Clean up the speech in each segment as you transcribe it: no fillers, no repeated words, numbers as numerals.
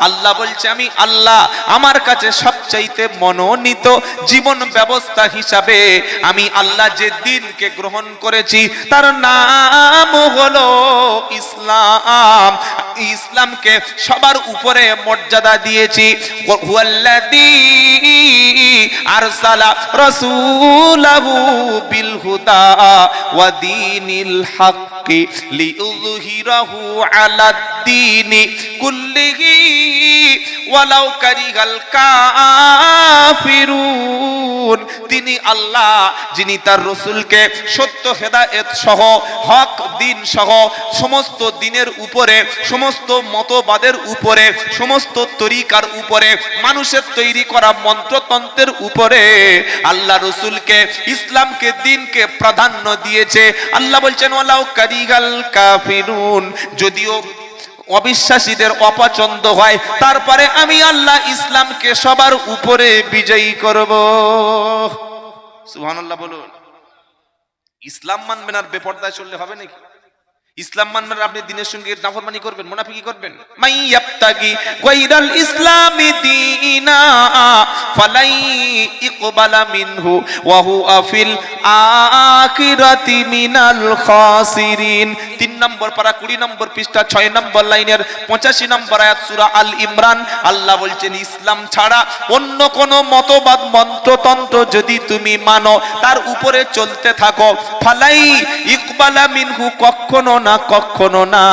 আল্লাহ বলছে আমি আল্লাহ আমার কাছে সবচাইতে মনোনীত জীবন ব্যবস্থা হিসাবে আমি আল্লাহ যে দিনকে গ্রহণ করেছি তার নাম হলো ইসলাম। ইসলামকে সবার উপরে মর্যাদা দিয়েছি। হুয়াল্লাযী আরসালা রাসূলাহু বিল হুদা ওয়া দীনিল হাক্কি লিইয়ুযহিরাহু আলাদ দীনি কুল্লিহি ওয়ালাউ কারিহাল কাফিরুন। তিনি আল্লাহ যিনি তার রাসূলকে সত্য হেদায়েত সহ হক দিন সহ সমস্ত দিনের উপরে, সমস্ত মতবাদের উপরে, সমস্ত তরিকার উপরে, মানুষের তৈরি করা মন্ত্রতন্ত্রের উপরে আল্লাহ রাসূলকে ইসলামকে দিনকে প্রাধান্য দিয়েছে। আল্লাহ বলছেন ওয়ালাউ কারিহাল কাফিরুন, যদিও অবিশ্বাসীদের অপছন্দ হয় তারপরে আমি আল্লাহ ইসলামকে সবার উপরে বিজয়ী করব। সুবহানাল্লাহ বলুন। ইসলাম মানবেন আর বেপরদায় চললে হবে নাকি? ইসলাম মানবেন আপনি দিনের সঙ্গে নাফরমানি করবেন, মুনাফিকি করবেন। মাই ইয়াবতাগি গায়রাল ইসলামি দীনা ফালাই ইকবালা মিনহু ওয়া হুয়া ফিল আখিরাতি মিনাল খাসিরিন। 3 নম্বর পারা 20 নম্বর পৃষ্ঠা 6 নম্বর লাইনের 85 নম্বর আয়াত সূরা আল ইমরান। আল্লাহ বলছেন ইসলাম ছাড়া অন্য কোন মতবাদ মন্ত্রতন্ত্র যদি তুমি মানো, তার উপরে চলতে থাকো, ফালাই ইকবালা মিনহু, কখনো না কখনো না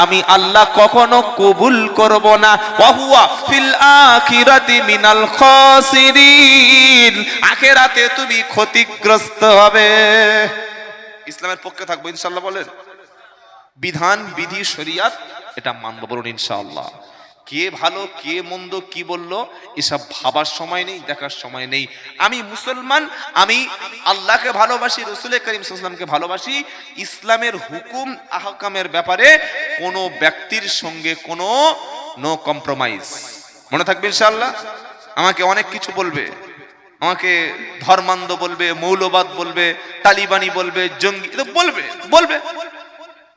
আমি আল্লাহ কখনো কবুল করব না। ওয়া হুয়া ফিল আখিরাতি মিনাল খাসিরিন, আখিরাতে তুমি ক্ষতিগ্রস্ত হবে। ইসলামের পক্ষে থাকবো ইনশাআল্লাহ বলেন। বিধান বিধি শরিয়াত এটা মানব, বলুন ইনশাআল্লাহ। কে ভালো কে মন্দ কি বললো এসব ভাবার সময় নেই, দেখার সময় নেই। আমি মুসলমান, আমি আল্লাহকে ভালোবাসি, রাসূল করিম সাল্লাল্লাহু আলাইহি ওয়াসাল্লামকে ভালোবাসি। ইসলামের হুকুম আহকামের ব্যাপারে কোনো ব্যক্তির সঙ্গে কোনো নো কম্প্রোমাইজ। মনে থাকবে ইনশাআল্লাহ। আমাকে অনেক কিছু বলবে, আমাকে ধর্মান্ধ বলবে, মৌলবাদ বলবে, তালিবানি বলবে, জঙ্গি বলবে বলবে,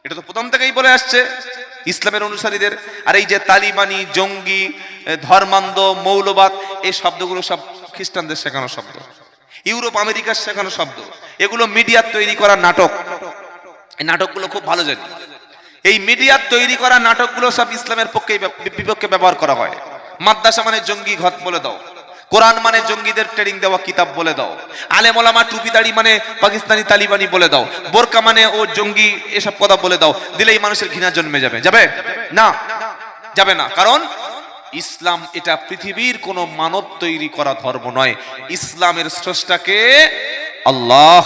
এটা তো প্রথম থেকেই বলে আসছে ইসলামের অনুসারীদের। আর এই যে তালিবানি, জঙ্গি, ধর্মান্ধ, মৌলবাদ, এই শব্দগুলো সব খ্রিস্টানদের শেখানো শব্দ, ইউরোপ আমেরিকার শেখানো শব্দ। এগুলো মিডিয়ার তৈরি করা নাটক। এই নাটকগুলো খুব ভালো জানি। এই মিডিয়ার তৈরি করা নাটকগুলো সব ইসলামের পক্ষে বিপক্ষে ব্যবহার করা হয়। মাদ্রাসা মানে জঙ্গি ঘর বলে দাও, কোরআন মানে জঙ্গিদের ট্রেনিং দেওয়া কিতাব বলে দাও, আলেম ওলামা টুপি দাড়ি মানে পাকিস্তানি তালিবানি বলে দাও, বোরকা মানে ও জঙ্গি, এসব কথা বলে দাও। দিলেই মানুষের ঘৃণা জন্মে যাবে। যাবে না? যাবে না। কারণ ইসলাম এটা পৃথিবীর কোনো মানব তৈরি করা ধর্ম নয়। ইসলামের স্রষ্টাকে আল্লাহ,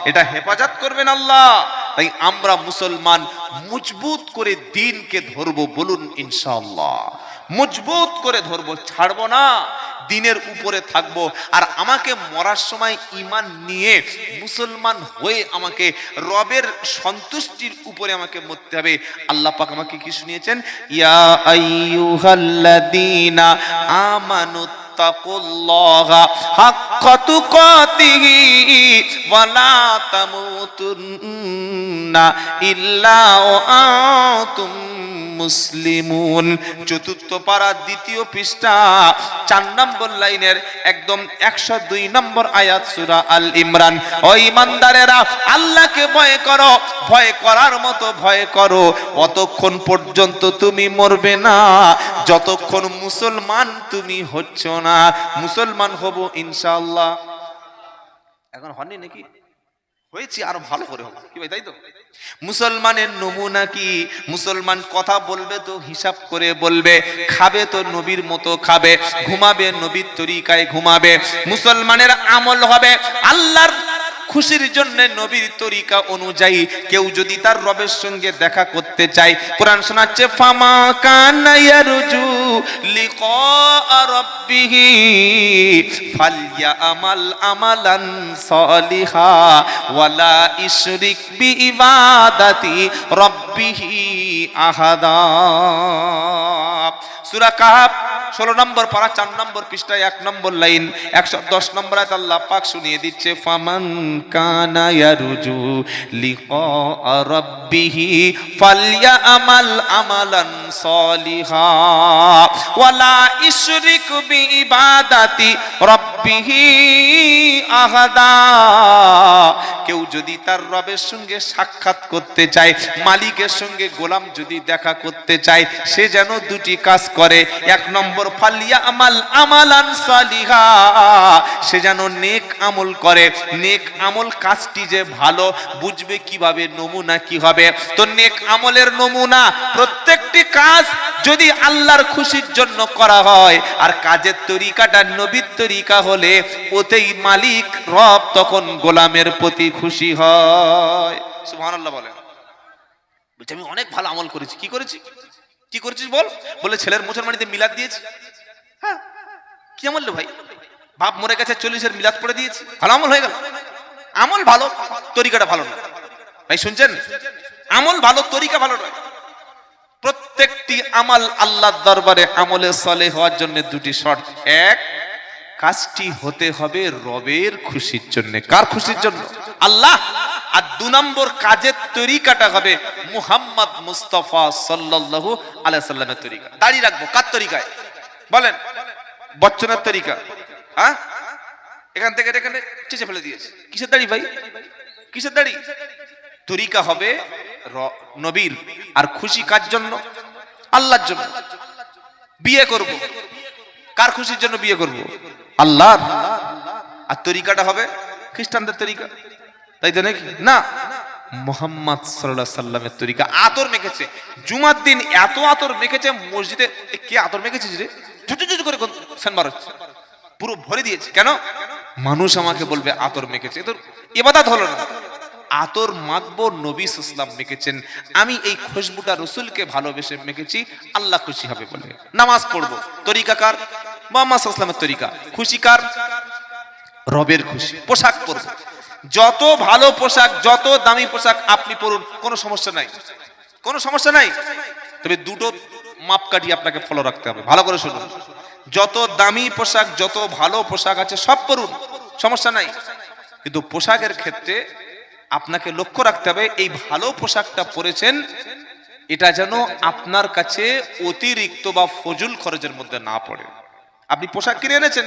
এটা হেফাজত করবেন আল্লাহ। তাই আমরা মুসলমান মজবুত করে দিনকে ধরবো, বলুন ইনশাআল্লাহ। মজবুত করে ধরবো, ছাড়বো না, দিনের উপরে থাকবো। আর আমাকে মরার সময় ঈমান নিয়ে মুসলমান হয়ে আমাকে রবের সন্তুষ্টির উপরে আমাকে মরতে হবে। আল্লাহ পাক আমাকে কি শুনিয়েছেন? ইয়া আইয়ুহাল্লাযীনা আমানু তাকুল্লাহা হাক্কা তুকাতিহি ওয়া লা তামুতুন্না ইল্লা ওয়া আনতুম মুসলিমুন। চতুর্থ পারা 2য় পৃষ্ঠা 4 নম্বর লাইনের একদম 102 নম্বর আয়াত সূরা আল ইমরান। ও ঈমানদারেরা, আল্লাহকে ভয় করো, ভয় করার মতো ভয় করো অতক্ষণ পর্যন্ত তুমি মরবে না, যতক্ষণ মুসলমান তুমি হচ্ছ না। মুসলমান হব ইনশাআল্লাহ। এখন হননি নাকি? হয়েছি, আরো ভালো করে হবে কি ভাই, তাই তো? মুসলমানের নমুনা কি? মুসলমান কথা বলবে তো হিসাব করে বলবে, খাবে তো নবীর মতো খাবে, ঘুমাবে নবীর তরিকায় ঘুমাবে। মুসলমানের আমল হবে আল্লাহর খুশির জন্য নবীর তরিকা অনুযায়ী। কেউ যদি তার রবের সঙ্গে দেখা করতে চায়, কোরআন শোনাচ্ছে ফামা কানা ইয়ারজু লিকা রাব্বিহি ফালইয়ামাল আমালান সালিহা ওয়ালা ইশরিক বিইবাদাতি রাব্বিহি আহাদা। সূরা কাহাফ 16 নম্বর পারা 4 নম্বর পৃষ্ঠায় 1 নম্বর লাইন 110 নম্বর আয়াত আল্লাহ পাক শুনিয়ে দিচ্ছে, ফামান কানা ইয়ারজু লিকা রাব্বিহি ফালইয়ামাল আমালান সলিহা ওয়ালা ইশরিক বিইবাদাতি রাব্বিহি আহাদা। কেউ যদি তার রবের সঙ্গে সাক্ষাৎ করতে চায়, মালিকের সঙ্গে গোলাম যদি দেখা করতে চায়, সে যেন দুটি কাজ করে। 1 নম্বর ফালিয়া আমাল আমালান সালিহা, সে যেন নেক আমল করে। নেক আমল কাজটি যে ভালো বুঝবে কিভাবে, নমুনা কি হবে? তো নেক আমলের নমুনা, প্রত্যেকটি কাজ যদি আল্লাহর খুশির জন্য করা হয় আর কাজের তরিকাটা নবীর তরিকা হলে ওতেই মালিক রব তখন গোলামের প্রতি খুশি হয়। সুবহানাল্লাহ বলেন। বলছে আমি অনেক ভালো আমল করেছি। কি করেছি? কি করেছিস বল? বলে ছেলের মুসলমানিতে মিলাদ দিয়েছি। হ্যাঁ, কি আমল রে ভাই? বাপ মরে গেছে 40-এর মিলাদ পড়ে দিয়েছি, ভালো আমল হয়ে গেল? আমল ভালো, তরিকাটা ভালো নয়। ভাই শুনছেন? আমল ভালো, তরিকা ভালো নয়। প্রত্যেকটি আমল আল্লাহর দরবারে আমলে সালেহ হওয়ার জন্য দুটি শর্ত। এক, কাজটি হতে হবে রবের খুশির জন্য। কার খুশির জন্য? আল্লাহ। আর 2 নম্বর, কাজের তরিকাটা হবে মুহাম্মদ মুস্তাফা সাল্লাল্লাহু আলাইহি সাল্লামের তরিকা। দাড়ি রাখবো কার তরিকায় বলেন? বচ্চনের তরিকা। হ্যাঁ, এখান থেকে এখানে চেঁচে ফেলে দিয়েছে। কিসের দাড়ি ভাই? কিসের দাড়ি? তরিকা হবে নবীর। আর খুশি কার জন্য? আল্লাহর জন্য। বিয়ে করব, কার খুশির জন্য বিয়ে করব? আল্লাহর। আর তরিকাটা হবে খ্রিস্টানদের তরিকা, তাই তো নাকি? না, মুহাম্মদ সাল্লাল্লাহু আলাইহি সাল্লামের তরিকা। আতর মেখেছে জুমার দিন, এত আতর মেখেছে মসজিদে। কে আতর মেখেছিস রে? চুচু করে সেনবার হচ্ছে, পুরো ভরে দিয়েছে। কেন? মানুষ আমাকে বলবে আতর মেখেছে। তো ইবাদত হলো না। আতর মাখবো, নবী সাল্লাল্লাহু মেখেছেন। আমি এই খুশবুটা রাসূলকে ভালোবেসে মেখেছি, আল্লাহ খুশি হবে বলে। নামাজ পড়বো, তরিকা কার? মুহাম্মদ সাল্লাল্লাহু আলাইহি ওয়াসাল্লামের তরিকা। খুশি কার? রবের খুশি। পোশাক পরবো, যত ভালো পোশাক, যত দামি পোশাক আপনি পরুন, কোনো সমস্যা নাই, কোনো সমস্যা নাই। তবে দুটো মাপকাঠি আপনাকে ফলো রাখতে হবে। ভালো করে শুনুন, যত দামি পোশাক, যত ভালো পোশাক আছে সব পরুন, সমস্যা নাই। কিন্তু পোশাকের ক্ষেত্রে আপনাকে লক্ষ্য রাখতে হবে, এই ভালো পোশাকটা পরেছেন, এটা যেন আপনার কাছে অতিরিক্ত বা ফজুল খরচের মধ্যে না পড়ে। আপনি পোশাক কিনে এনেছেন,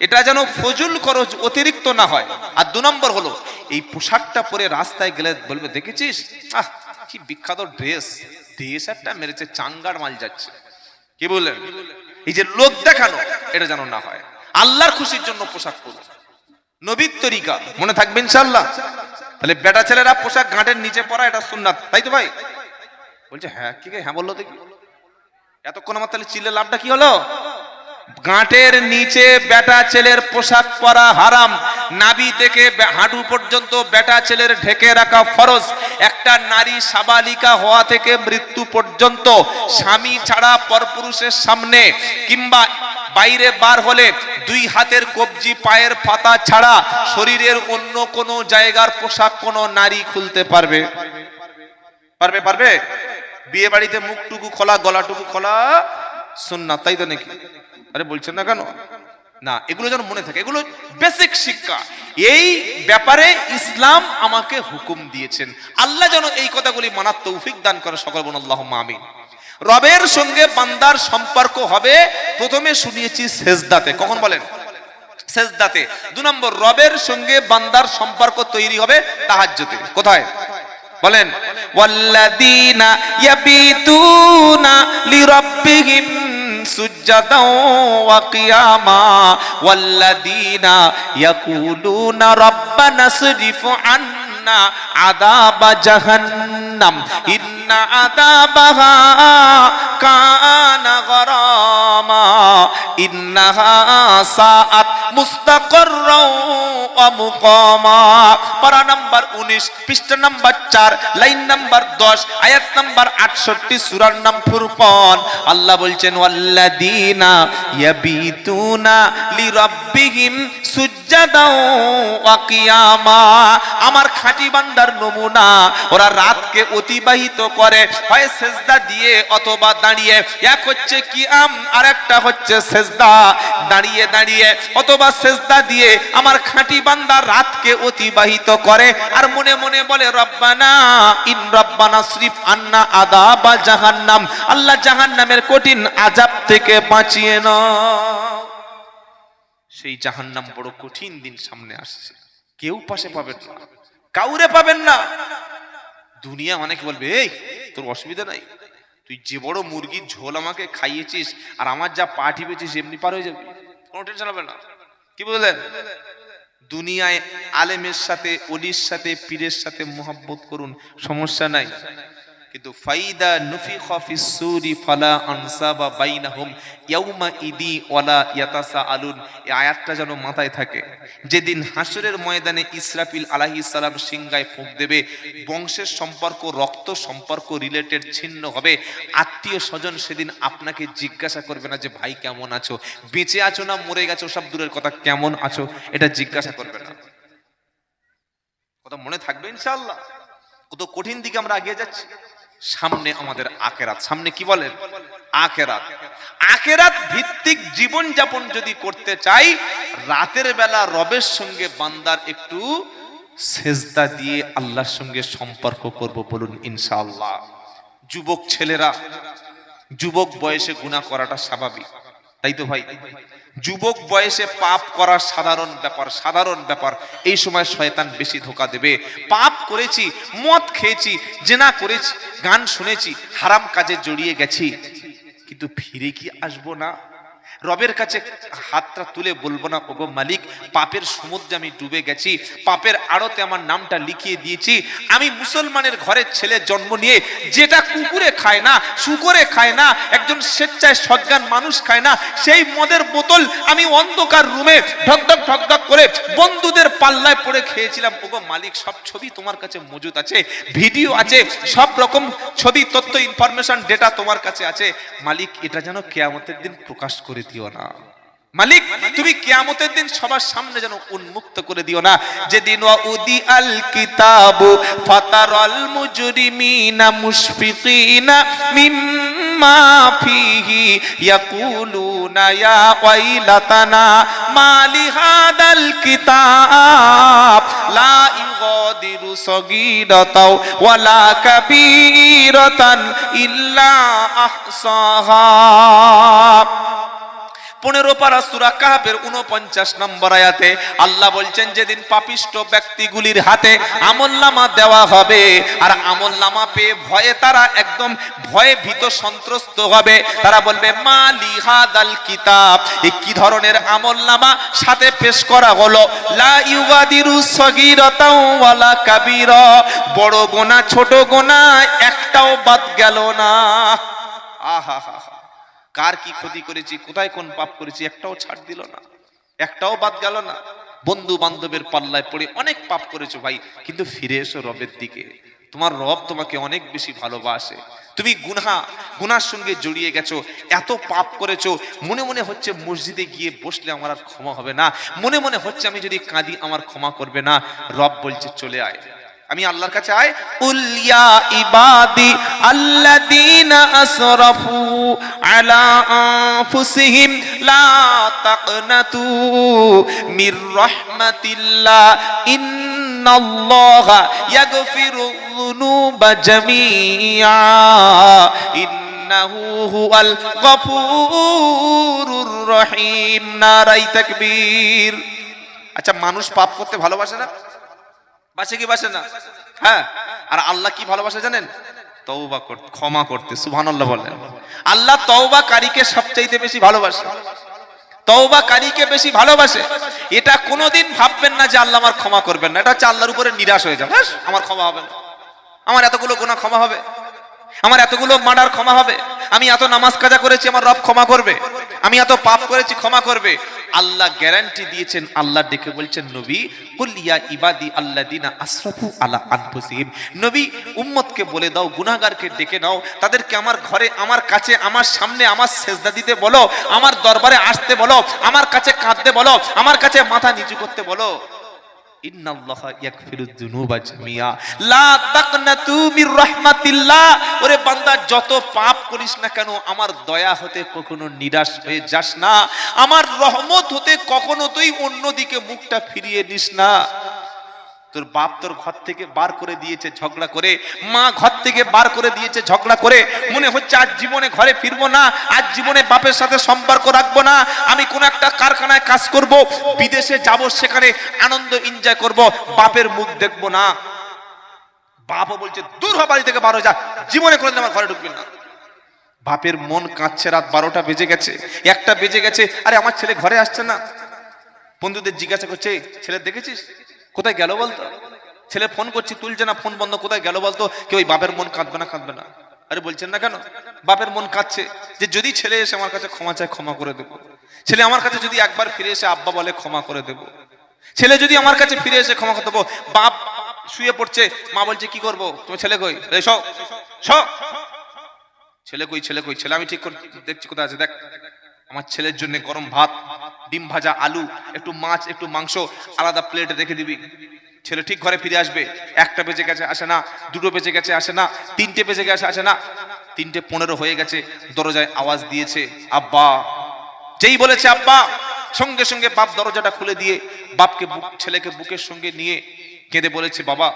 এটা যেন ফজুল খরচ অতিরিক্ত না হয়। আর 2 নম্বর হলো, এই পোশাকটা পরে রাস্তায় গেলে বলবে, দেখেছিস আহ কি বিখ্যাত ড্রেস, ড্রেস একটা মেরেছে, চাঙ্গার মাল যাচ্ছে। কি বললেন? এই যে লোক দেখানো, এটা যেন না হয়। আল্লাহর খুশির জন্য পোশাক পরুন, নবীর তরিকা। মনে থাকবে ইনশাআল্লাহ। তাহলে বেটা ছেলেরা পোশাক ঘাটের নিচে পরা, এটা সুন্নাত, তাই তো ভাই? বলছে হ্যাঁ। কি হ্যাঁ বললো দেখি? এতক্ষণ আমার তাহলে চিল্লে লাভটা কি হলো? গাঁটের নিচে বেটা ছেলের পোশাক পরা হারাম। নাভি থেকে হাঁটু পর্যন্ত বেটা ছেলের ঢেকে রাখা ফরজ। একটা নারী সাবালিকা হওয়া থেকে মৃত্যু পর্যন্ত স্বামী ছাড়া পরপুরুষের সামনে কিংবা বাইরে বার হলে 2 হাতের কবজি, পায়ের পাতা ছাড়া শরীরের অন্য কোনো জায়গার পোশাক কোনো নারী খুলতে পারবে? পারবে? পারবে? বিয়ে বাড়িতে মুখটুকু খোলা, গলাটুকু খোলা সুন্নাত, তাই তো নাকি? আরে বলছেন না কেন? না, এগুলো যেন মনে থাকে, এগুলো বেসিক শিক্ষা। এই ব্যাপারে ইসলাম আমাকে হুকুম দিয়েছেন। আল্লাহ যেন এই কথাগুলি মানার তৌফিক দান করে। সকল বলুন আল্লাহুম্মা আমিন। রবের সঙ্গে বান্দার সম্পর্ক হবে, প্রথমে শুনিয়েছি সেজদাতে। কখন বলেন? সেজদাতে। 2 নম্বর, রবের সঙ্গে বান্দার সম্পর্ক তৈরি হবে তাহাজ্জুদে। কোথায় বলেন? ওয়াল্লাযীনা ইয়াবিতুনা লিরাব্বিহিম সুজদাও ওয়া কিয়ামা ওয়াল্লাযীনা ইয়াকুলুনা রাব্বানা সরিফ আন্না আযাবা জাহান্নাম ইন্না আযাবাহা কানা গরামা ইন্নাহা সাআত মুস্তাকাররা ওয়া মুকামা। পারা নাম্বার 19, পৃষ্ঠা নাম্বার 4, লাইন নাম্বার 10, আয়াত নাম্বার 68, সূরার নাম ফুরকান। আল্লাহ বলছেন ওয়াল্লাযীনা ইয়াবিতুনা লিরাব্বিহিম সুজ্জাদাও ওয়া কিয়ামা। আমার খাঁটি বান্দার নমুনা, ওরা রাতকে অতিবাহিত করে হয় সেজদা দিয়ে অথবা দাঁড়িয়ে। এক হচ্ছে কিয়াম, আর একটা হচ্ছে সেজদা। দাঁড়িয়ে দাঁড়িয়ে অথবা সেজদা দিয়ে আমার খাঁটি বান্দা রাতকে অতিবাহিত করে, আর মনে মনে বলে রব্বানা ইন রব্বানা শ্রীফ আন্না আযাবা জাহান্নাম, আল্লাহ জাহান্নামের কঠিন আযাব থেকে বাঁচিয়ে নাও। সেই জাহান্নাম বড় কঠিন দিন সামনে আসছে, কেউ পাশে পাবেন না, কাউরে পাবেন না। দুনিয়া অনেকে বলবে এই তোর অসুবিধা নাই, তুই যে বড় মুরগির ঝোল আমাকে খাইয়েছিস আর আমার যা পা টিপেছিস এমনি পার হয়ে যাবি, কোনো টেনশন হবে না। কি বললেন? দুনিয়ায় আলেমের সাথে, ওলির সাথে, পীরের সাথে মোহাব্বত করুন, সমস্যা নাই। কিন্তু ফাইদা নুফিখা ফিস সূরি ফালা আনসাবা বাইনাহুম ইয়াউমা ইদি ওয়ালা ইয়াতাসাআলুন। এই আয়াতটা যেন মাথায় থাকে। যেদিন হাসরের ময়দানে ইসরাফিল আলাইহিস সালাম সিংহায় ফুঁক দেবে, বংশের সম্পর্ক, রক্ত সম্পর্ক রিলেটেড ছিন্ন হবে। আত্মীয় স্বজন সেদিন আপনাকে জিজ্ঞাসা করবে না যে ভাই কেমন আছো, বেঁচে আছো না মরে গেছো, সব দূরের কথা, কেমন আছো এটা জিজ্ঞাসা করবে না। কথা মনে থাকবে ইনশাআল্লাহ। কত কঠিন দিকে আমরা এগিয়ে যাচ্ছি। সামনে আমাদের আখিরাত, সামনে কি বলেন? আখিরাত। আখিরাত ভিত্তিক জীবন যাপন যদি করতে চাই, রাতের বেলা রবের সঙ্গে বান্দার একটু সেজদা দিয়ে আল্লাহর সঙ্গে সম্পর্ক করব, বলুন ইনশাআল্লাহ। যুবক ছেলেরা, যুবক বয়সে গুনাহ করাটা স্বাভাবিক, তাই তো ভাই? যুবক বয়সে পাপ করা সাধারণ ব্যাপার, সাধারণ ব্যাপার। এই সময় শয়তান বেশি ধোঁকা দেবে। পাপ করেছি, মদ খেয়েছি, জেনা করেছি, গান শুনেছি, হারাম কাজে জড়িয়ে গেছি, কিন্তু ফিরে কি আসবো না? রবের কাছে হাতটা তুলে বলবো না ওগো মালিক, পাপের সমুদ্রে আমি ডুবে গেছি, পাপের আড়তে আমার নামটা লিখিয়ে দিয়েছি। আমি মুসলমানের ঘরের ছেলে জন্ম নিয়ে যেটা কুকুরে খায় না, শুকরে খায় না, একজন স্বেচ্ছায় সজ্ঞান মানুষ খায় না, সেই মদের বোতল আমি অন্ধকার রুমে ঢকঢক ঢকঢক করে বন্ধুদের পাল্লায় পড়ে খেয়েছিলাম। ওগো মালিক, সব ছবি তোমার কাছে মজুদ আছে, ভিডিও আছে, সব রকম ছবি, তথ্য, ইনফরমেশন, ডেটা তোমার কাছে আছে। মালিক, এটা যেন কিয়ামতের দিন প্রকাশ করে দিও না। মালিক, তুমি কিয়ামতের দিন সবার সামনে যেন উন্মুক্ত করে দিও না। যেদিন ওয়াউদি আল কিতাবু ফাতারাল মুজরিমিনা মুশফিকিনা মিম্মা ফিহি ইয়াকুলুনা ইয়া ওয়াইলাতানা মালি হাদাল কিতাব লা ইউগাদিরু সগীরাতাও ওয়ালা কাবীরাতান ইল্লা আহসাহা। 15 পারা সূরা কাহফের 49 নম্বর আয়াতে আল্লাহ বলছেন, যেদিন পাপিষ্ট ব্যক্তিগুলির হাতে আমলনামা দেওয়া হবে, আর আমলনামা পেয়ে ভয়ে তারা একদম ভয়ে ভীত সন্ত্রস্ত হবে। তারা বলবে মা লিহাদাল কিতাব, এই কি ধরনের আমলনামা সাথে পেশ করা হলো? লা ইউগাদিরু সগীরাতাও ওয়ালা কাবীরা, বড় গুনাহ ছোট গুনাহ একটাও বাদ গেল না। আহা হা হা, কার কি ক্ষতি করেছি, কোথায় কোন পাপ করেছি, একটাও ছাড় দিল না, একটাও বাদ গেল না। বন্ধু বান্ধবের পাল্লায় পড়ে অনেক পাপ করেছো ভাই, কিন্তু ফিরে এসো রবের দিকে। তোমার রব তোমাকে অনেক বেশি ভালোবাসে। তুমি গুনার সঙ্গে জড়িয়ে গেছো, এত পাপ করেছো, মনে মনে হচ্ছে মসজিদে গিয়ে বসলে আমার আর ক্ষমা হবে না, মনে মনে হচ্ছে আমি যদি কাঁদি আমার ক্ষমা করবে না। রব বলছে চলে আয়, আমি আল্লাহর কাছে আয়। উল ইয়া ইবাদি আল্লাযীনা আসরাফু আলা আনফুসিহিম লা তাকনাতু মির রাহমাতিল্লাহ ইন্নাল্লাহা ইয়াগফিরুয যুনুবা জামিআ ইন্নাহু হুয়াল গফুরুর রহিম। নারায়ে তাকবীর। আচ্ছা, মানুষ পাপ করতে ভালোবাসে না? বাসে কি বাসে না? হ্যাঁ। আর আল্লাহ কি ভালোবাসে জানেন? তওবা করতে, ক্ষমা করতে। সুবহানাল্লাহ বলেন। আল্লাহ তওবাকারীকে সবচাইতে বেশি ভালোবাসে, তওবাকারীকে বেশি ভালোবাসে। এটা কোনোদিন ভাববেন না যে আল্লাহ আমার ক্ষমা করবেন না। এটা হচ্ছে আল্লাহর উপরে নিরাশ হয়ে যাবে, আমার ক্ষমা হবে না, আমার এতগুলো গুনাহ ক্ষমা হবে, আমার এতগুলো মার্ডার ক্ষমা হবে, আমি এত নামাজ কাজা করেছি আমার রব ক্ষমা করবে, আমি এত পাপ করেছি ক্ষমা করবে। আল্লাহ গ্যারান্টি দিয়েছেন, আল্লাহ ডেকে বলছেন নবী কুল ইয়া ইবাদি আল্লাযিনা আসরাফু আলা আনফুসিহিম, নবী উম্মতকে বলে দাও, গুনাহগারকে ডেকে নাও, তাদেরকে আমার ঘরে, আমার কাছে, আমার সামনে আমার সেজদা দিতে বলো, আমার দরবারে আসতে বলো, আমার কাছে কাঁদতে বলো, আমার কাছে মাথা নিচু করতে বলো। ইন্নাল্লাহা ইয়াগফিরুয যুনুবা জামিয়া লা তাকনাতু মির রাহমাতিল্লাহ। ওরে বান্দা, যত পাপ করিস না কেন আমার দয়া হতে কখনো নিরাশ হয়ে যাস না, আমার রহমত হতে কখনো তুই অন্যদিকে মুখটা ফিরিয়ে নিস না। তোর বাপ তোর ঘর থেকে বার করে দিয়েছে ঝগড়া করে, মা ঘর থেকে বার করে দিয়েছে ঝগড়া করে, মনে হচ্ছে আজ জীবনে ঘরে ফিরবো না, আজ জীবনে বাপের সাথে সম্পর্ক রাখবো না, আমি কোন একটা কারখানায় কাজ করব, বিদেশে যাব, সেখানে আনন্দ এনজয় করব, বাপের মুখ দেখবো না। বাপও বলছে দূর হ, বাড়ি থেকে বার হয়ে যা, জীবনে কোনোদিন আমার ঘরে ঢুকবি না। বাপের মন কাঁদছে, রাত 12টা বেজে গেছে, 1টা বেজে গেছে, আরে আমার ছেলে ঘরে আসছে না। বন্ধুদের জিজ্ঞাসা করছে ছেলে দেখেছিস, কোথায় গেল বলতো? ছেলে ফোন করছি তুলছে না, ফোন বন্ধ, কোথায় গেল বলতো? কেউ ওই বাপের মন কাঁদবে না, কাঁদবে না। আরে বলছেন না কেন? বাপের মন কাঁদছে যে যদি ছেলে এসে আমার কাছে ক্ষমা চায় ক্ষমা করে দেবো, ছেলে আমার কাছে যদি একবার ফিরে এসে আব্বা বলে ক্ষমা করে দেবো, ছেলে যদি আমার কাছে ফিরে এসে ক্ষমা করে দেবো। বাপ শুয়ে পড়ছে, মা বলছে কি করবো, তোমার ছেলে কই, ছেলে কই, ছেলে কই, ছেলে আমি ঠিক করে দেখছি কোথায় আছে, দেখ। আমার ছেলের জন্য গরম ভাত, ডিম ভাজা, আলু, একটু মাছ, একটু মাংস আলাদা প্লেটে রেখে দিবি। ছেলে ঠিক ঘরে ফিরে আসবে। 1টা বেজে গেছে, আসে না। 2টো বেজে গেছে, আসে না। 3টে বেজে গেছে, আসে না। 3:15 হয়ে গেছে, দরজায় আওয়াজ দিয়েছে আব্বা। যেই বলেছে আব্বা, সঙ্গে সঙ্গে বাপ দরজাটা খুলে দিয়ে বাপকে ছেলেকে বুকের সঙ্গে নিয়ে কেঁদে বলেছে বাবা,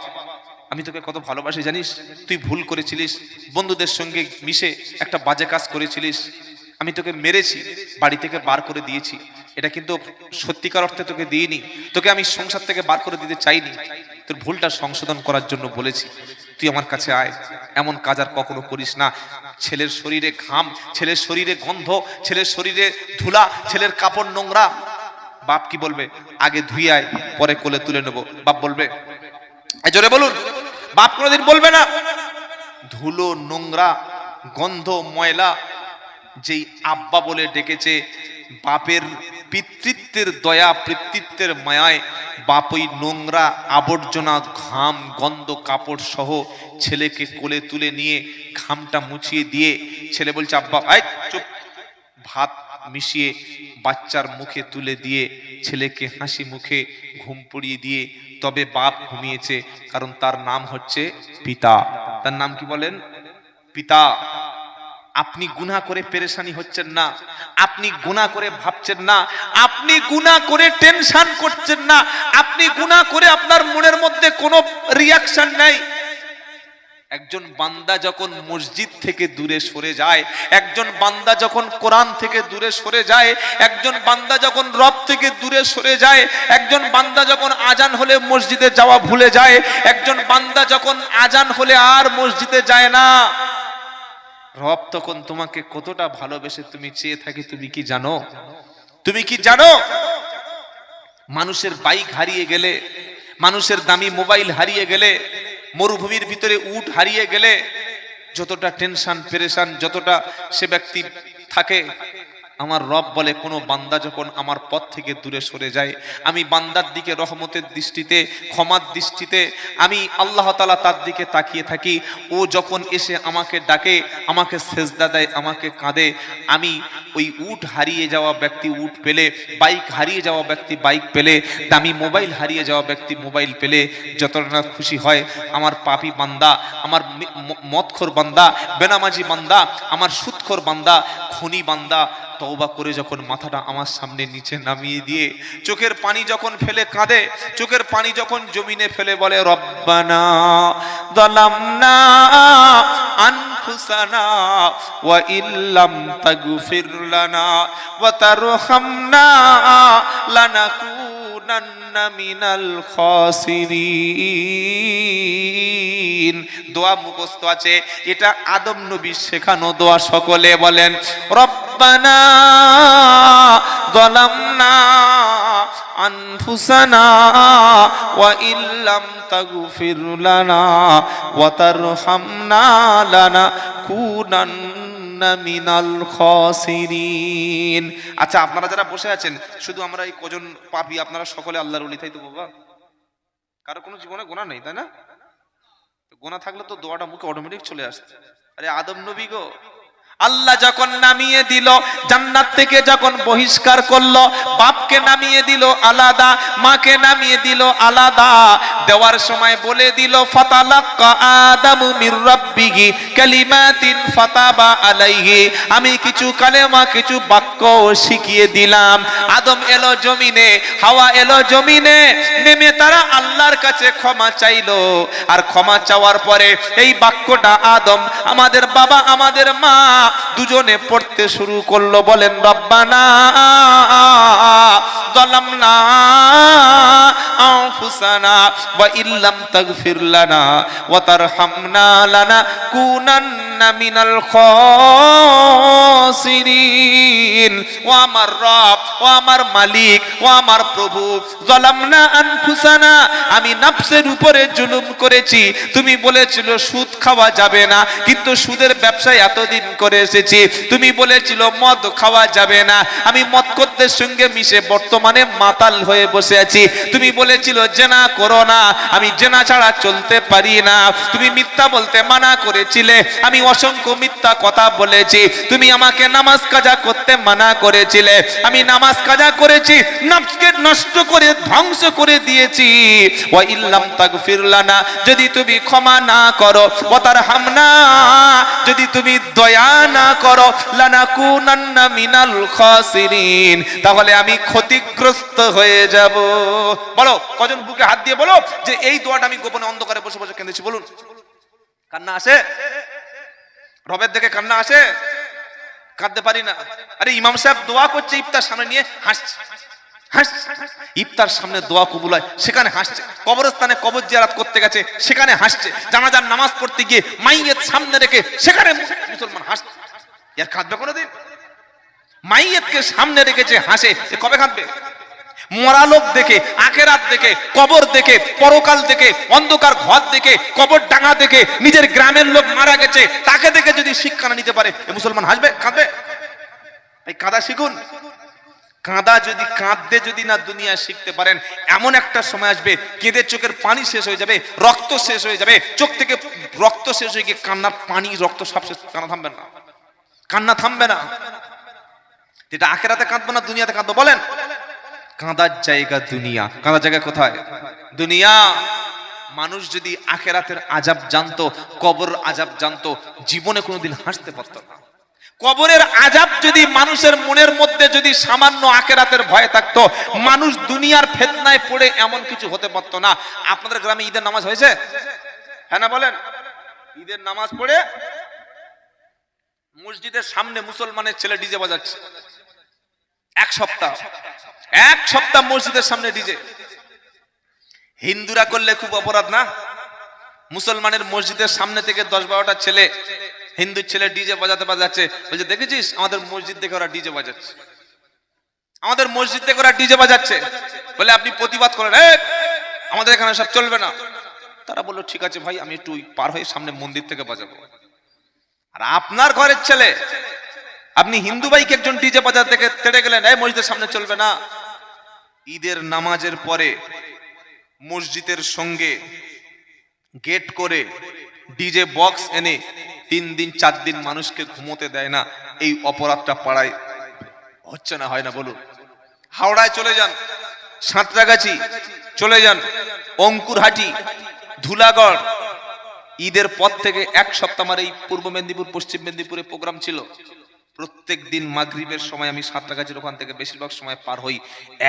আমি তোকে কত ভালোবাসি জানিস, তুই ভুল করেছিলিস, বন্ধুদের সঙ্গে মিশে একটা বাজে কাজ করেছিলিস, আমি তোকে মেরেছি, বাড়ি থেকে বার করে দিয়েছি, এটা কিন্তু সত্যিকার অর্থে তোকে দিইনি, তোকে আমি সংসার থেকে বার করে দিতে চাইনি, তোর ভুলটা সংশোধন করার জন্য বলেছি, তুই আমার কাছে আয়, এমন কাজ আর কখনো করিস না। ছেলের শরীরে ঘাম, ছেলের শরীরে গন্ধ, ছেলের শরীরে ধুলা, ছেলের কাপড় নোংরা। বাপ কি বলবে, আগে ধুই আয়, পরে কোলে তুলে নেবো। বাপ বলবে, জোরে বলুন, বাপ কোনোদিন বলবে না। ধুলো, নোংরা, গন্ধ, ময়লা, যেই আব্বা বলে ডেকেছে, বাপের পিতৃত্বের দয়া, পিতৃত্বের মায়ায় বাপ ওই নোংরা, আবর্জনা, ঘাম, গন্ধ, কাপড় সহ ছেলেকে কোলে তুলে নিয়ে ঘামটা মুছিয়ে দিয়ে ছেলে বলছে আব্বা আয় চুপ, ভাত মিশিয়ে বাচ্চার মুখে তুলে দিয়ে ছেলেকে হাসি মুখে ঘুম পড়িয়ে দিয়ে তবে বাপ ঘুমিয়েছে, কারণ তার নাম হচ্ছে পিতা। তার নাম কি বলেন? পিতা। আপনি গুনাহ করে পেরেশানি হচ্ছেন না, আপনি গুনাহ করে ভাবছেন না, আপনি গুনাহ করে টেনশন করছেন না, আপনি গুনাহ করে আপনার মনের মধ্যে কোনো রিয়াকশন নাই। একজন বান্দা যখন মসজিদ থেকে দূরে সরে যায়, একজন বান্দা যখন কোরআন থেকে দূরে সরে যায়, একজন বান্দা যখন রব থেকে দূরে সরে যায়, একজন বান্দা যখন আজান হলে মসজিদে যাওয়া ভুলে যায়, একজন বান্দা যখন আজান হলে আর মসজিদে যায় না, রব তখন তোমাকে কতটা ভালোবেসে তুমি চেয়ে থাকি তুমি কি জানো? তুমি কি জানো? মানুষের বাইক হারিয়ে গেলে, মানুষের দামি মোবাইল হারিয়ে গেলে, মরুভূমির ভিতরে উট হারিয়ে গেলে যতটা টেনশন পেরেশান যতটা সে ব্যক্তি থাকে, আমার রব বলে কোনো বান্দা যখন আমার পথ থেকে দূরে সরে যায়, আমি বান্দার দিকে রহমতের দৃষ্টিতে, ক্ষমার দৃষ্টিতে আমি আল্লাহ তাআলা তার দিকে তাকিয়ে থাকি। ও যখন এসে আমাকে ডাকে, আমাকে সেজদা দেয়, আমাকে কাঁদে, আমি ওই উট হারিয়ে যাওয়া ব্যক্তি উট পেলে, বাইক হারিয়ে যাওয়া ব্যক্তি বাইক পেলে, দামি মোবাইল হারিয়ে যাওয়া ব্যক্তি মোবাইল পেলে যতটা না খুশি হয়, আমার পাপী বান্দা, আমার মদখোর বান্দা, বেনামাজি বান্দা, আমার সুদখোর বান্দা, খুনি বান্দা তওবা করে যখন মাথাটা আমার সামনে নিচে নামিয়ে দিয়ে চোখের পানি যখন ফেলে কাঁদে, চোখের পানি যখন জমিনে ফেলে বলে রব্বানা যালামনা আনফুসানা ওয়া ইল্লাম তাগফির লানা ওয়া তারহামনা লানাকুনান্না মিনাল খাসিরিন। দোয়া মুখস্থ আছে, এটা আদম নবীর শেখানো দোয়া। সকলে বলেন রব্বানা যালামনা আনফুসানা ওয়া ইল্লাম তাগফির লানা ওয়া তারহামনা লানাকুনান্না মিনাল খাসিরিন। আচ্ছা, আপনারা যারা বসে আছেন, শুধু আমরা এই কজন পাপী, আপনারা সকলে আল্লাহর ওলি, তাই তো বাবা? কারো কোনো জীবনে গুনাহ নেই, তাই না? গুনাহ থাকলে তো দোয়াটা মুখে অটোমেটিক চলে আসছে। আরে আদম নবী গো, আল্লাহ যখন নামিয়ে দিল জান্নাত থেকে, যখন বহিষ্কার করলো, বাপকে নামিয়ে দিল আলাদা, মাকে নামিয়ে দিল আলাদা, দেওয়ার সময় বলে দিল ফাতালাক্কা আদামু মির রাব্বিহি কালিমাতিন ফাতাবা আলাইহি, আমি কিছু কালেমা, কিছু বাক্য শিখিয়ে দিলাম। আদম এলো জমিনে, হাওয়া এলো জমিনে, নেমে তারা আল্লাহর কাছে ক্ষমা চাইলো। আর ক্ষমা চাওয়ার পরে এই বাক্যটা আদম, আমাদের বাবা, আমাদের মা দুজনে পড়তে শুরু করলো। বলেন রব্বানা যালামনা আনফুসানা ওয়া ইল্লাম তাগফির লানা ওয়া তারহামনা লানাকুনান্না মিনাল খাসিরিন। ও আমার রব, ও আমার মালিক, ও আমার প্রভু, যালামনা আনফুসানা, আমি নফসের উপরে জুলুম করেছি। তুমি বলেছিল সুদ খাওয়া যাবে না, কিন্তু সুদের ব্যবসায় এতদিন করে এসেছি। তুমি বলেছিল মদ খাওয়া যাবে না, আমি মদখোরদের সঙ্গে মিশে বর্তমানে মাতাল হয়ে বসে আছি। তুমি বলেছিল জেনা করো না, আমি জেনা ছাড়া চলতে পারি না। তুমি মিথ্যা বলতে মানা করেছিলে, আমি অসংখ্য মিথ্যা কথা বলেছি। তুমি আমাকে নামাজ কাজা করতে মানা করেছিলে, আমি নামাজ কাজা করেছি, নফসকে নষ্ট করে ধ্বংস করে দিয়েছি। ওয়া ইল্লাম তাগফির লানা, যদি তুমি ক্ষমা না করো, ওয়া তারহামনা, যদি তুমি দয়া না করো, লানাকুনান্না মিনাল খাসিরিন, তাহলে আমি ক্ষতিগ্রস্ত হয়ে যাব। বলো, কজন বুকে হাত দিয়ে বলো যে এই দোয়াটা আমি গোপনে অন্ধকারে বসে বসে কেঁদেছি? বলুন। কান্না আসে? রবের দেখে কান্না আসে? কাঁদতে পারি না। আরে ইমাম সাহেব দোয়া করছে, ইফতার সামনে নিয়ে হাসছে, ইফতার সামনে দোয়া কবুল হয়, সেখানে হাসছে। কবরস্থানে কবর জিয়ারত করতে গেছে, সেখানে হাসছে। জানাজার নামাজ পড়তে গিয়ে মাইয়েত সামনে রেখে সেখানে মুসলমান হাসছে। এর কাঁদবে কোনোদিন? মাইয়েতকে সামনে রেখেছে, হাসে, এ কবে কাঁদবে? মরা লোক দেখে, আখেরাত দেখে, কবর দেখে, পরকাল দেখে, অন্ধকার ঘর দেখে, কবর ডাঙা দেখে, নিজের গ্রামের লোক মারা গেছে তাকে দেখে যদি শিক্ষা না নিতে পারে, এ মুসলমান হাসবে? কাঁদবে? এই কাঁদা শিখুন। কাঁদা যদি, কাঁদতে যদি না দুনিয়া শিখতে পারেন, এমন একটা সময় আসবে কেঁদে চোখের পানি শেষ হয়ে যাবে, রক্ত শেষ হয়ে যাবে, চোখ থেকে রক্ত শেষ হয়ে গিয়ে কান্নার পানি, রক্ত সব শেষ, কান্না থামবে না, কান্না থামবে না। যেটা আখেরাতে কাঁদবো না, দুনিয়াতে কাঁদবো? বলেন। কাঁদার জায়গা দুনিয়া। কাঁদার জায়গা কোথায়? দুনিয়া। মানুষ যদি আখেরাতের আযাব জানতো, কবর আযাব জানতো, জীবনে কোনোদিন হাসতে পারতো না। কবরের আযাব যদি মানুষের মনের মধ্যে যদি সামান্য আখেরাতের ভয় থাকতো, মানুষ দুনিয়ার ফিতনায় পড়ে এমন কিছু হতে পারতো না। আপনাদের গ্রামে ঈদের নামাজ হয়েছে? হ্যাঁ না বলেন? ঈদের নামাজ পড়ে মসজিদের সামনে মুসলমানের ছেলে ডিজে বাজাচ্ছে। এক সপ্তাহ মসজিদের সামনে ডিজে। হিন্দুরা করলে খুব অপরাধ না? মুসলমানের মসজিদের সামনে থেকে 10-12টা ছেলে, হিন্দু ছেলে ডিজে বাজাতে বাজাচ্ছে, বলছে দেখেছিস আমাদের মসজিদ থেকে ওরা ডিজে বাজাচ্ছে, আমাদের মসজিদ থেকে ওরা ডিজে বাজাচ্ছে। বলে আপনি প্রতিবাদ করেন, আমাদের এখানে সব চলবে না। তারা বললো ঠিক আছে ভাই, আমি একটু পার হয়ে সামনে মন্দির থেকে বাজাবো। আর আপনার ঘরের ছেলে, আপনি হিন্দু ভাইকে একজন ডিজে বাজার থেকে তেড়ে গেলেন, এই মসজিদের সামনে চলবে না। ঈদের নামাজের পরে মসজিদের সঙ্গে গেট করে ডিজে বক্স এনে 3 দিন 4 দিন মানুষকে ঘুমোতে দেয় না। এই অপরাধটা পাড়ায় হচ্ছে না, হয় না বলুন? হাওড়ায় চলে যান, সাঁতরাগাছি চলে যান, অঙ্কুরহাটি, ধুলাগড়, ঈদের পর থেকে 1 সপ্তাহ আমার এই পূর্ব মেদিনীপুর, পশ্চিম মেদিনীপুরে প্রোগ্রাম ছিল। প্রত্যেক দিন মাগরিবের সময় আমি সাঁতরাগাছির ওখান থেকে বেশিরভাগ সময় পার হই।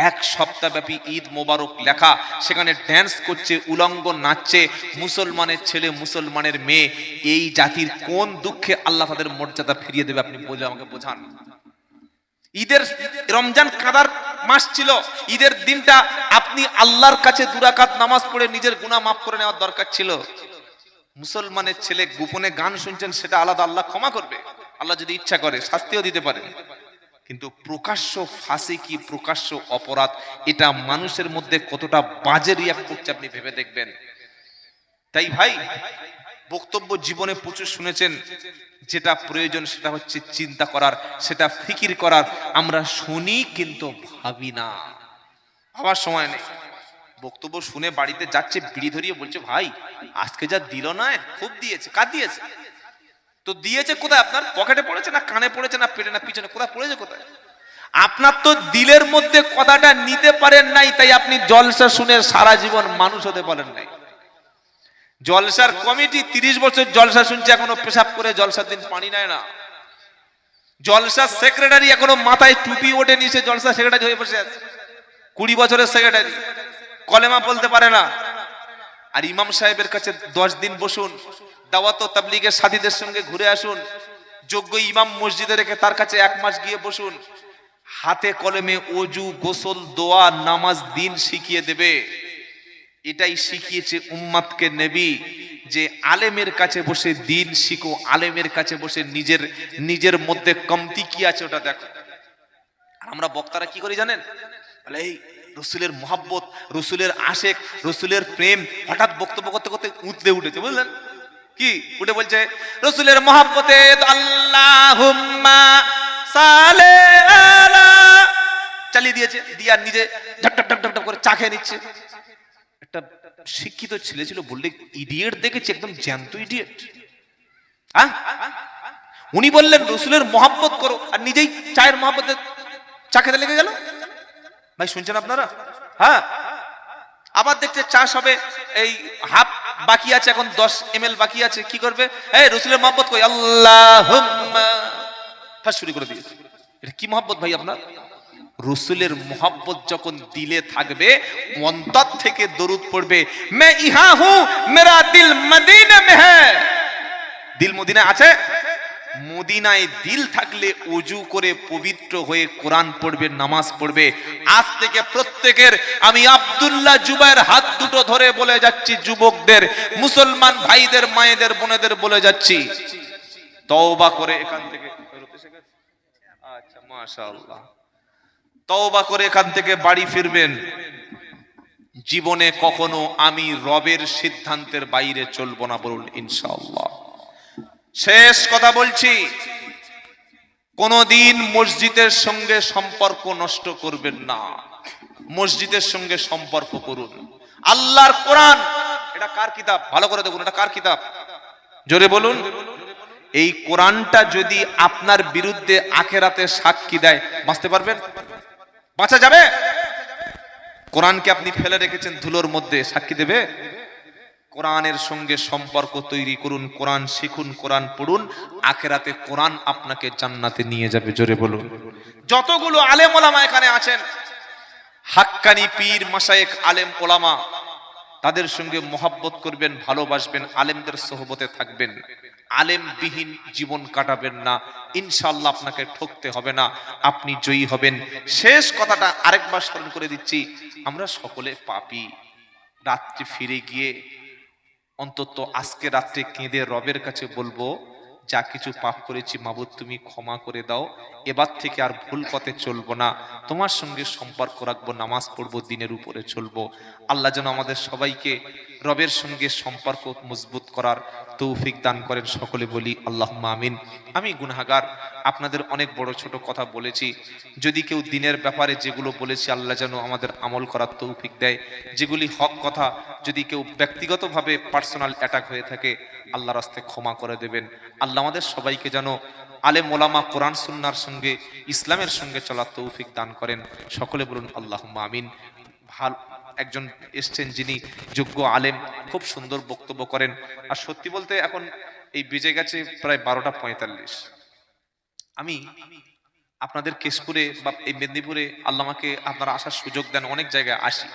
1 সপ্তাহ ব্যাপী ঈদ মোবারক লেখা, সেখানে ড্যান্স করছে, উলঙ্গ নাচছে মুসলমানের ছেলে, মুসলমানের মেয়ে। এই জাতির কোন দুঃখে আল্লাহ তাদের মর্যাদা ফিরিয়ে দেবে আপনি বলে আমাকে বোঝান। ঈদের, রমজান কাঁদার মাস ছিল, ঈদের দিনটা আপনি আল্লাহর কাছে 2 রাকাত নামাজ পড়ে নিজের গুনাহ মাফ করে নেওয়ার দরকার ছিল। মুসলমানের ছেলে গোপনে গান শুনছেন, সেটা আলাদা, আল্লাহ ক্ষমা করবে, আল্লাহ যদি ইচ্ছা করে শাস্তিও দিতে পারে। কিন্তু প্রকাশ্য ফাসিকি, প্রকাশ্য অপরাধ, এটা মানুষের মধ্যে কতটা বাজে রিয়াক্ট করছে আপনি ভেবে দেখবেন। তাই ভাই বক্তব্য জীবনে প্রচুর শুনেছেন, যেটা প্রয়োজন সেটা হচ্ছে চিন্তা করার, সেটা ফিকির করার। আমরা শুনি কিন্তু ভাবি না, ভাবার সময় নেই। বক্তব্য শুনে বাড়িতে যাচ্ছে, বিড়ি ধরিয়ে বলছে, ভাই আজকে যা দিল না, খুব দিয়েছে। কার দিয়েছে? তো দিয়েছে কোথায়? আপনার পকেটে পড়েছে না কানে পড়েছে না পেটে না পিছনে? কোথায় পড়েছে? কোথায়? আপনার তো দিলের মধ্যে কথাটা নিতে পারেন নাই, তাই আপনি জলসা শুনে সারা জীবন মানুষ হতে পারেন নাই। জলসার কমিটি 30 বছর জলসা শুনছে, এখনো পেশাব করে জলসার দিন পানি নেয় না। জলসার সেক্রেটারি এখনো মাথায় টুপি ওঠে নিয়ে, সে জলসা সেক্রেটারি হয়ে বসে আছে। 20 বছরের সেক্রেটারি, কলেমা বলতে পারে না। আর ইমাম সাহেবের কাছে 10 দিন বসুন, দাওয়াত ও তাবলীগের সাথীদের সঙ্গে ঘুরে আসুন। যোগ্য ইমাম মসজিদে রেখে তার কাছে 1 মাস গিয়ে বসুন। হাতে কলমে অজু, গোসল, দোয়া, নামাজ দিন শিখিয়ে দেবে। এটাই শিখিয়েছে উম্মাতকে নবী, যে আলেমের কাছে বসে দিন শিখো, আলেমের কাছে বসে নিজের মধ্যে কমতি কি আছে ওটা দেখো। আর আমরা বক্তারা কি করি জানেন? বলে এই রসুলের মোহাব্বত, রসুলের আশেক, রসুলের প্রেম। হঠাৎ বক্তব্য করতে করতে উঠতে উঠেছে, বুঝলেন কি? উঠে বলছে রসুলের মোহাব্বতে আল্লাহুম্মা সাল্লি আলা, চালিয়ে দিয়েছে, দিয়া নিজে ঢক ঢক ঢক ঢক করে চা খেয়ে নিচ্ছে। একটা শিক্ষিত ছেলে ছিল, বললে ইডিয়েট দেখেছি, একদম জ্যান্ত ইডিয়েট। হ্যাঁ, উনি বললেন রসুলের মোহাব্বত করো, আর নিজেই চায়ের মোহাব্বতে চা খেতে লেগে গেল। ভাই শুনছেন আপনারা? হ্যাঁ, আবার দেখতে চাষ হবে, এই হাফ বাকি আছে, এখন 10 ml বাকি আছে, কি করবে? এই রসুলের মোহাব্বত কই, আল্লাহুম্মা, ফাঁস শুরু করে দিয়েছে। এটা কি মোহাব্বত ভাই আপনার? রসুলের মোহাব্বত যখন দিলে থাকবে, অন্তর থেকে দরুদ পড়বে, মে ইহা হু মেরা দিল মদিনা মে হ্যায়। দিল মদিনায় আছে, মদিনায় দিল থাকলে ওযু করে পবিত্র হয়ে কোরআন পড়বে, নামাজ পড়বে। আজ থেকে প্রত্যেকের, আমি আব্দুল্লাহ জুবায়ের হাত দুটো ধরে বলে যাচ্ছি, যুবকদের, মুসলমান ভাইদের, মায়েদের, বোনেদের বলে যাচ্ছি, তওবা করে এখান থেকে, আচ্ছা মাশাআল্লাহ, তওবা করে এখান থেকে বাড়ি ফিরবেন। জীবনে কখনো আমি রবের সিদ্ধান্তের বাইরে চলবো না, বলুন ইনশাআল্লাহ। শেষ কথা বলছি, কোনদিন মসজিদের সঙ্গে সম্পর্ক নষ্ট করবেন না। মসজিদের সঙ্গে সম্পর্ক করুন। আল্লাহর কোরআন, এটা কার কিতাব? ভালো করে দেখুন, এটা কার কিতাব? জোরে বলুন। এই কোরআনটা যদি আপনার বিরুদ্ধে আখেরাতে সাক্ষী দেয়, বাঁচতে পারবেন? বাঁচা যাবে? কোরআনকে আপনি ফেলে রেখেছেন ধুলোর মধ্যে, সাক্ষী দেবে? কোরআনের সঙ্গে সম্পর্ক তৈরি করুন, কোরআন শিখুন, কোরআন পড়ুন। আখেরাতে কোরআন আপনাকে জান্নাতে নিয়ে যাবে। জোরে বলুন। যতগুলো আলেম ওলামা এখানে আছেন, হাক্কানি পীর মাশায়েখ আলেম ওলামা, তাদের সঙ্গে মোহাব্বত করবেন, ভালোবাসবেন, আলেমদের সোহবতে থাকবেন। আলেম বিহীন জীবন কাটাবেন না, ইনশাআল্লাহ আপনাকে ঠকতে হবে না, আপনি জয়ী হবেন। শেষ কথাটা আরেকবার স্মরণ করে দিচ্ছি, আমরা সকলে পাপী। রাত্রি ফিরে গিয়ে অন্তত আজকে রাত্রে কেঁদে রবের কাছে বলবো, যা কিছু পাপ করেছি মাবুদ তুমি ক্ষমা করে দাও, এবার থেকে আর ভুল পথে চলবো না, তোমার সঙ্গে সম্পর্ক রাখবো, নামাজ পড়বো, দিনের উপরে চলবো। আল্লাহ যেন আমাদের সবাইকে রবের সঙ্গে সম্পর্ক মজবুত করার তৌফিক দান করেন। সকলে বলি আল্লাহুম্মা আমিন। আমি গুনাহগার, আপনাদের অনেক বড় ছোট কথা বলেছি। যদি কেউ দিনের ব্যাপারে যেগুলো বলেছি, আল্লাহ যেন আমাদের আমল করার তৌফিক দেয়। যেগুলি হক কথা, যদি কেউ ব্যক্তিগতভাবে পার্সোনাল অ্যাটাক হয়ে থাকে, আল্লাহর রাস্তায় ক্ষমা করে দেবেন। আল্লাহ আমাদের সবাইকে যেন আলেম ওলামা, কোরআন সুন্নাহর সঙ্গে, ইসলামের সঙ্গে চলার তৌফিক দান করেন। সকলে বলুন আল্লাহুম্মা আমিন। ভালো একজন এসছেন যিনি যোগ্য আলেম, খুব সুন্দর বক্তব্য করেন। আর সত্যি বলতে এখন এই বেজে গেছে প্রায় 12টা 45। আমি আপনাদের কেশপুরে বা এই মেদিনীপুরে আল্লাহ আমাকে, আপনারা আসার সুযোগ দেন, অনেক জায়গায় আসি।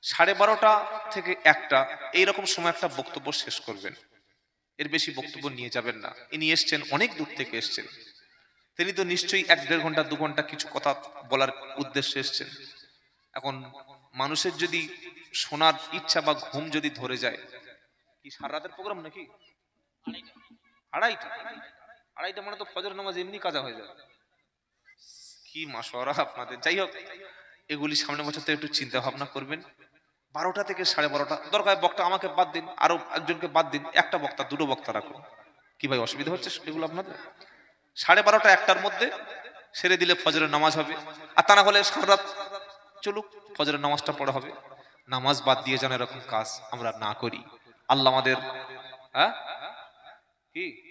12:30 থেকে 1টা এইরকম সময় একটা বক্তব্য শেষ করবেন, এর বেশি বক্তব্য নিয়ে যাবেন না। ইনি এসছেন অনেক দূর থেকে এসছেন, তিনি তো নিশ্চয়ই 1-1.5 ঘন্টা 2 ঘন্টা কিছু কথা বলার উদ্দেশ্যে এসছেন। এখন মানুষের যদি শোনার ইচ্ছা বা ঘুম যদি ধরে যায়, কি সারা রাতের প্রোগ্রাম নাকি? আড়াইটা মানে তো ফজর নামাজ এমনি কাজা হয়ে যায়। কি মাশওয়ারা আপনাদের। যাই হোক, এগুলি সামনের বছর থেকে একটু চিন্তা ভাবনা করবেন। 12টা থেকে 12:30, দরকার বক্তা আমাকে বাদ দিন, আরো একজনকে বাদ দিন, একটা বক্তা দুটো বক্তা রাখুন। কি ভাই অসুবিধা হচ্ছে এগুলো আপনাদের? 12:30 1টার মধ্যে সেরে দিলে ফজরের নামাজ হবে, আর তা না হলে সারা রাত চলুক, ফজরের নামাজটা পড়া হবে। নামাজ বাদ দিয়ে যেন এরকম কাজ আমরা না করি। আল্লাহ আমাদের হ্যাঁ কি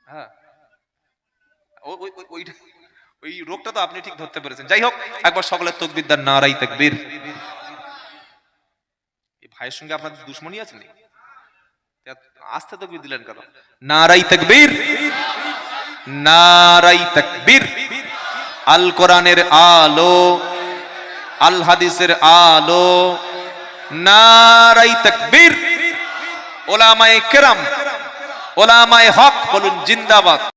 হ্যাঁ ওই ওই ওই- ওই ওই রোগটা তো আপনি ঠিক ধরতে পেরেছেন। যাই হোক, একবার সকলের তাকবীর দেন, নারাই তাকবীর। এই ভাইয়ের সঙ্গে আপনাদের দুশমনি আছে নাকি? আস্তে তাকবীর দিলেন কেন? নারাই তাকবীর, নারাই তাকবীর। আল কোরআনের আলো, আল হাদিসের আলো, নারাই তাকবীর। ওলামায়ে কেরাম, ওলামায়ে হক বলুন জিন্দাবাদ।